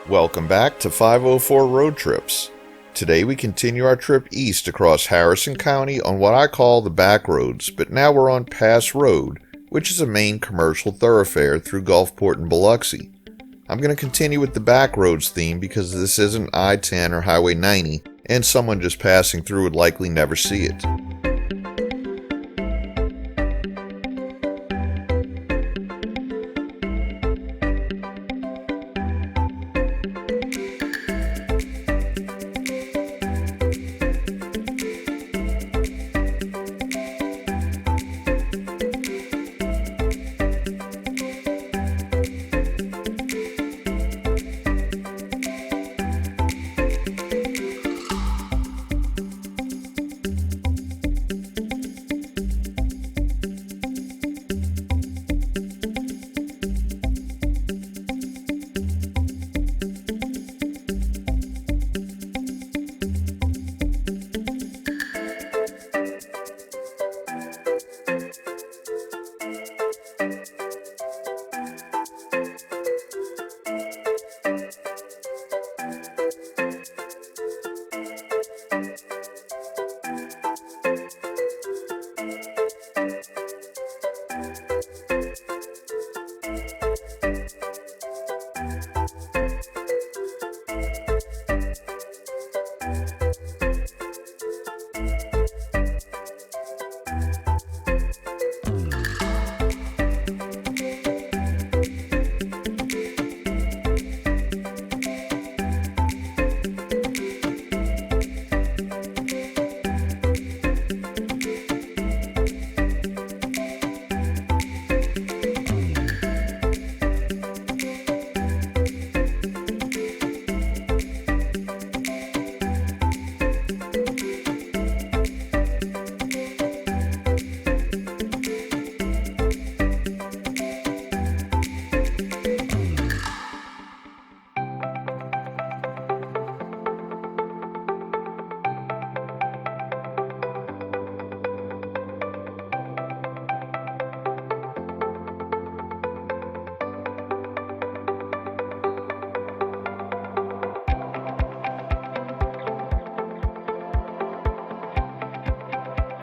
Welcome back to 504 Road Trips. Today we continue our trip east across Harrison County on what I call the back roads, but now we're on Pass Road, which is a main commercial thoroughfare through Gulfport and Biloxi. I'm going to continue with the back roads theme because this isn't I-10 or Highway 90, and someone just passing through would likely never see it.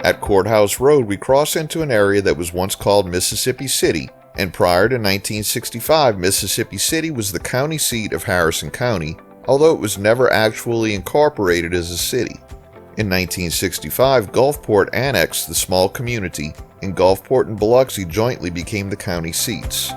At Courthouse Road, we cross into an area that was once called Mississippi City, and prior to 1965, Mississippi City was the county seat of Harrison County, although it was never actually incorporated as a city. In 1965, Gulfport annexed the small community, and Gulfport and Biloxi jointly became the county seats.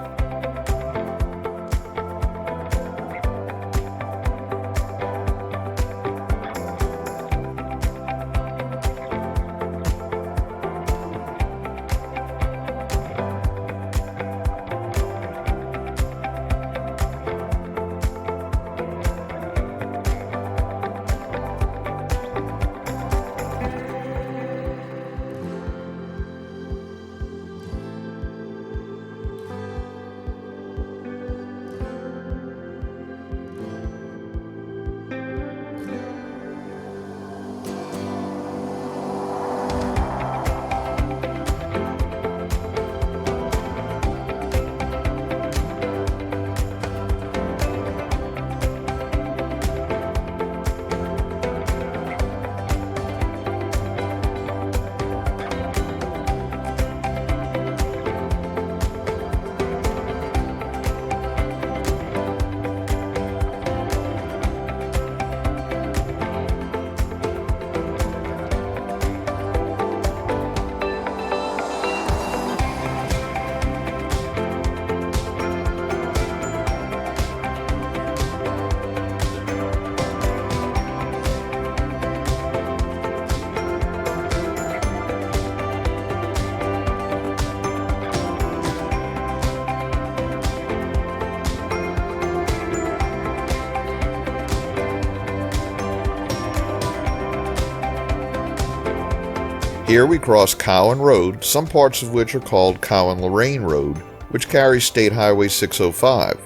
Here we cross Cowan Road, some parts of which are called Cowan-Lorain Road, which carries State Highway 605.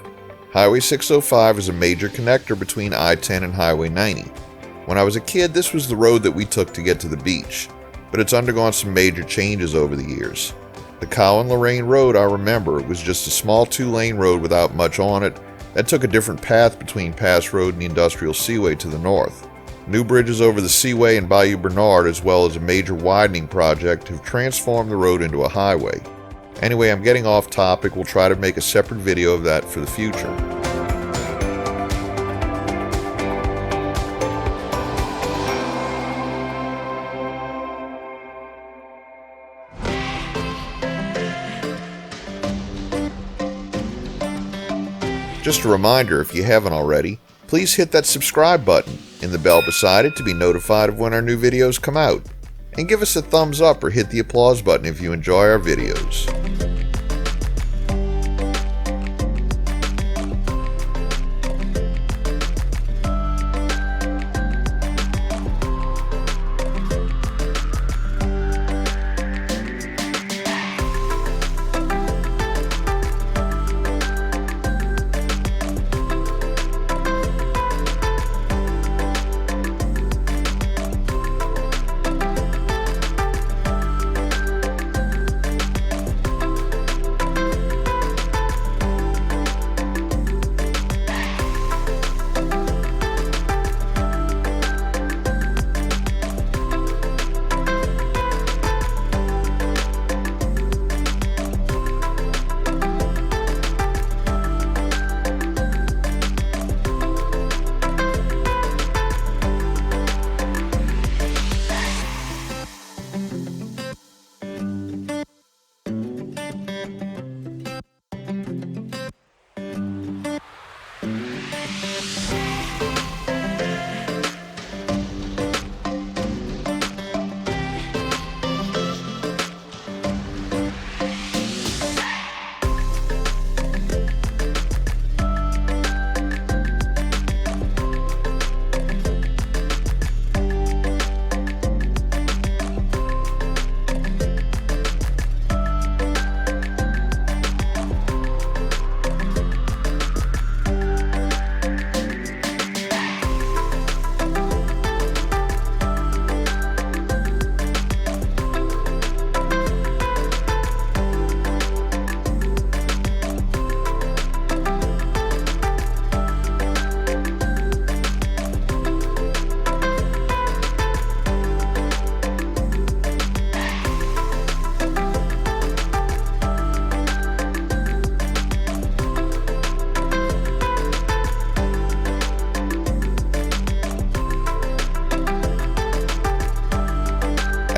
Highway 605 is a major connector between I-10 and Highway 90. When I was a kid, this was the road that we took to get to the beach, but it's undergone some major changes over the years. The Cowan-Lorain Road, I remember, was just a small 2-lane road without much on it, That took a different path between Pass Road and the Industrial Seaway to the north. New bridges over the Seaway and Bayou Bernard, as well as a major widening project, have transformed the road into a highway. Anyway, I'm getting off topic. We'll try to make a separate video of that for the future. Just a reminder, if you haven't already, please hit that subscribe button and the bell beside it to be notified of when our new videos come out. And give us a thumbs up or hit the applause button if you enjoy our videos.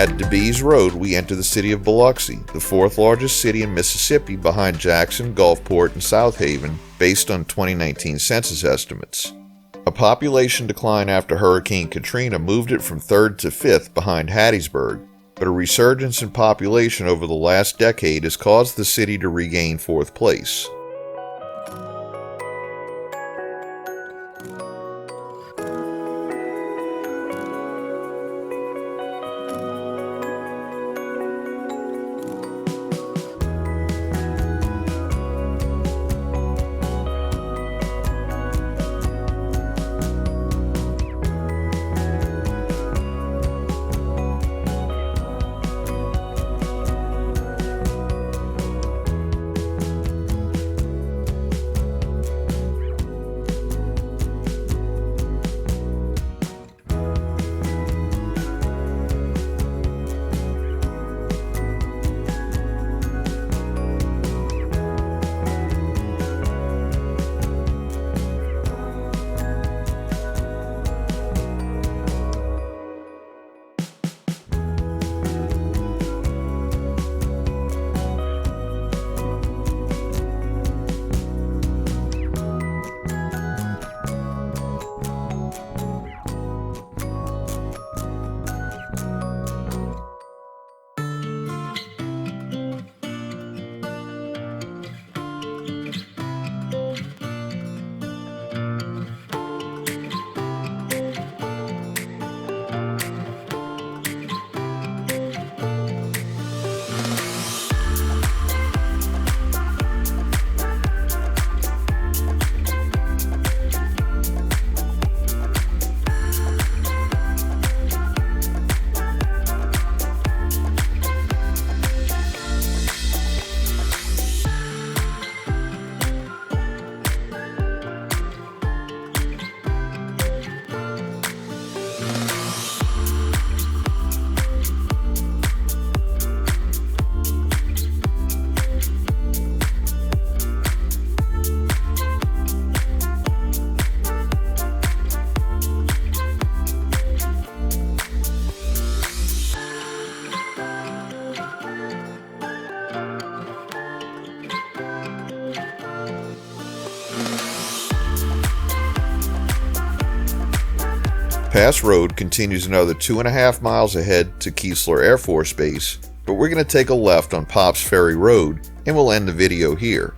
At DeBees Road, we enter the city of Biloxi, the fourth largest city in Mississippi behind Jackson, Gulfport, and South Haven, based on 2019 census estimates. A population decline after Hurricane Katrina moved it from 3rd to 5th behind Hattiesburg, but a resurgence in population over the last decade has caused the city to regain 4th place. Pass Road continues another 2.5 miles ahead to Keesler Air Force Base, but we're going to take a left on Pops Ferry Road and we'll end the video here.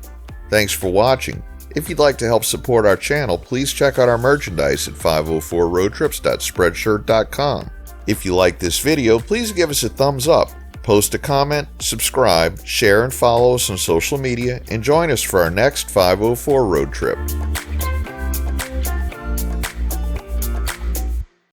Thanks for watching. If you'd like to help support our channel, please check out our merchandise at 504roadtrips.spreadshirt.com. If you like this video, please give us a thumbs up, post a comment, subscribe, share and follow us on social media, and join us for our next 504 road trip.